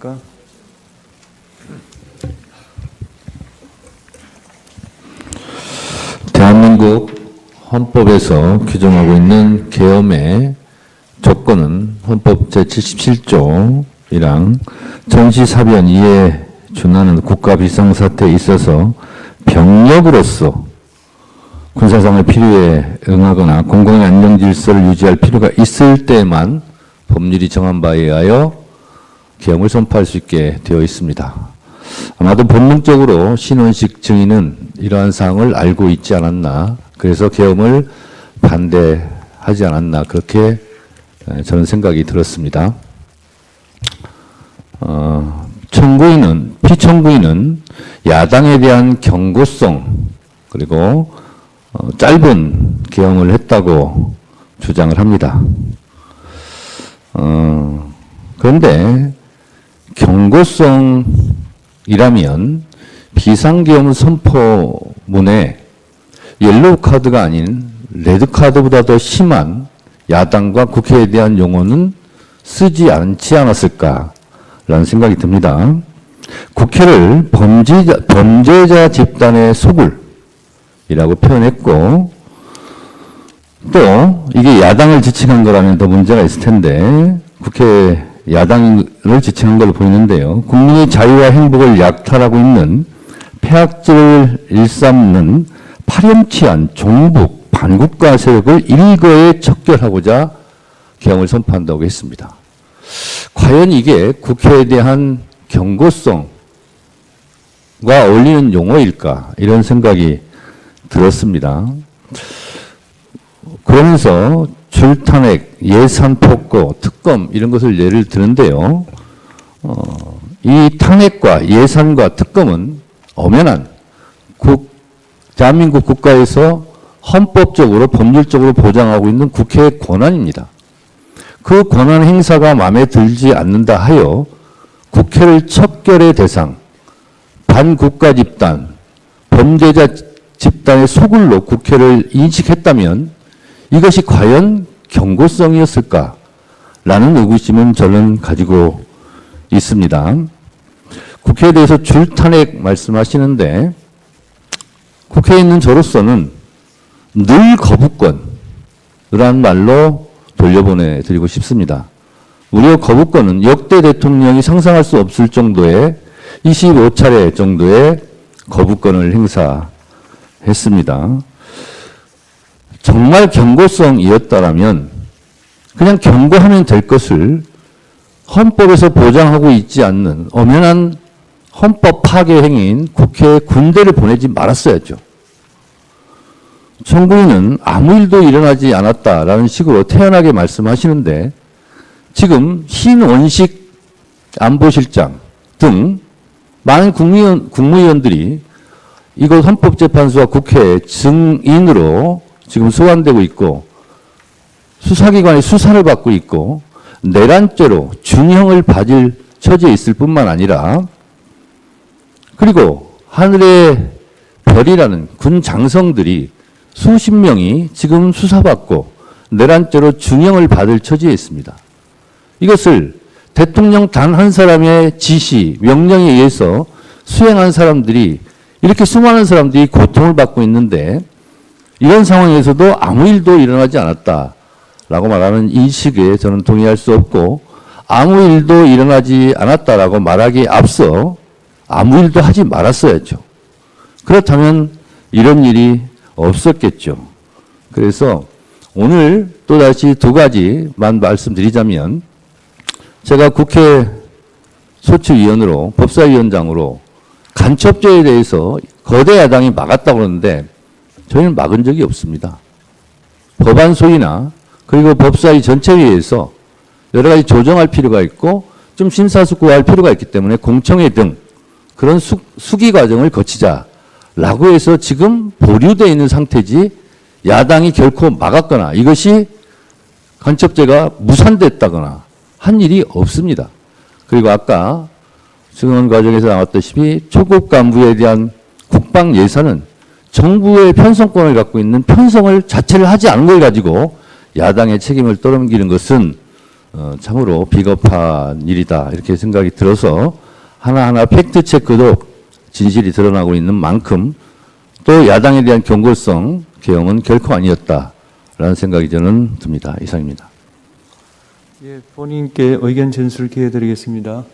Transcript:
안녕하십니까? 대한민국 헌법에서 규정하고 있는 계엄의 조건은 헌법 제77조이랑 전시사변 이에 준하는 국가 비상사태에 있어서 병력으로서 군사상의 필요에 응하거나 공공의 안정질서를 유지할 필요가 있을 때만 법률이 정한 바에 의하여 계엄을 선포할 수 있게 되어 있습니다. 아마도 본능적으로 신원식 증인은 이러한 사항을 알고 있지 않았나, 그래서 계엄을 반대하지 않았나, 그렇게 저는 생각이 들었습니다. 피청구인은 야당에 대한 경고성 그리고 짧은 계엄을 했다고 주장을 합니다. 그런데 경고성이라면 비상계엄 선포문에 옐로우 카드가 아닌 레드 카드보다 더 심한 야당과 국회에 대한 용어는 쓰지 않지 않았을까라는 생각이 듭니다. 국회를 범죄자 집단의 소굴이라고 표현했고, 또 이게 야당을 지칭한 거라면 더 문제가 있을 텐데 국회 야당을 지칭한 걸로 보이는데요. 국민의 자유와 행복을 약탈하고 있는 폐악질을 일삼는 파렴치한 종북 반국가 세력을 일거에 척결하고자 계엄을 선포한다고 했습니다. 과연 이게 국회에 대한 경고성과 어울리는 용어일까, 이런 생각이 들었습니다. 그러면서 줄탄핵, 예산폭거, 특검 이런 것을 예를 드는데요. 이 탄핵과 예산과 특검은 엄연한 대한민국 국가에서 헌법적으로 법률적으로 보장하고 있는 국회의 권한입니다. 그 권한 행사가 마음에 들지 않는다 하여 국회를 척결의 대상, 반국가 집단, 범죄자 집단의 소굴로 국회를 인식했다면 이것이 과연 경고성이었을까라는 의구심은 저는 가지고 있습니다. 국회에 대해서 줄탄핵 말씀하시는데 국회에 있는 저로서는 늘 거부권이라는 말로 돌려보내드리고 싶습니다. 무려 거부권은 역대 대통령이 상상할 수 없을 정도의 25차례 정도의 거부권을 행사했습니다. 정말 경고성이었다라면 그냥 경고하면 될 것을 헌법에서 보장하고 있지 않는 엄연한 헌법 파괴 행위인 국회에 군대를 보내지 말았어야죠. 청구인은 아무 일도 일어나지 않았다라는 식으로 태연하게 말씀하시는데 지금 신원식 안보실장 등 많은 국무위원들이 이곳 헌법재판소와 국회 증인으로 지금 소환되고 있고 수사기관의 수사를 받고 있고 내란죄로 중형을 받을 처지에 있을 뿐만 아니라, 그리고 하늘의 별이라는 군 장성들이 수십 명이 지금 수사받고 내란죄로 중형을 받을 처지에 있습니다. 이것을 대통령 단 한 사람의 지시, 명령에 의해서 수행한 사람들이, 이렇게 수많은 사람들이 고통을 받고 있는데 이런 상황에서도 아무 일도 일어나지 않았다라고 말하는 이 식에 저는 동의할 수 없고, 아무 일도 일어나지 않았다라고 말하기에 앞서 아무 일도 하지 말았어야죠. 그렇다면 이런 일이 없었겠죠. 그래서 오늘 또다시 두 가지만 말씀드리자면, 제가 국회 소추위원으로 법사위원장으로 간첩죄에 대해서 거대 야당이 막았다고 그러는데 저희는 막은 적이 없습니다. 법안 소위나 그리고 법사위 전체회의에서 여러 가지 조정할 필요가 있고 좀 심사숙고할 필요가 있기 때문에 공청회 등 그런 수기 과정을 거치자라고 해서 지금 보류되어 있는 상태지 야당이 결코 막았거나 이것이 간첩죄가 무산됐다거나 한 일이 없습니다. 그리고 아까 증언 과정에서 나왔다시피 초급 간부에 대한 국방 예산은 정부의 편성권을 갖고 있는 편성을 자체를 하지 않은 걸 가지고 야당의 책임을 떠넘기는 것은 참으로 비겁한 일이다 이렇게 생각이 들어서 하나하나 팩트 체크도 진실이 드러나고 있는 만큼 또 야당에 대한 경고성 개헌은 결코 아니었다라는 생각이 저는 듭니다. 이상입니다. 예, 본인께 의견 전술 기회 드리겠습니다.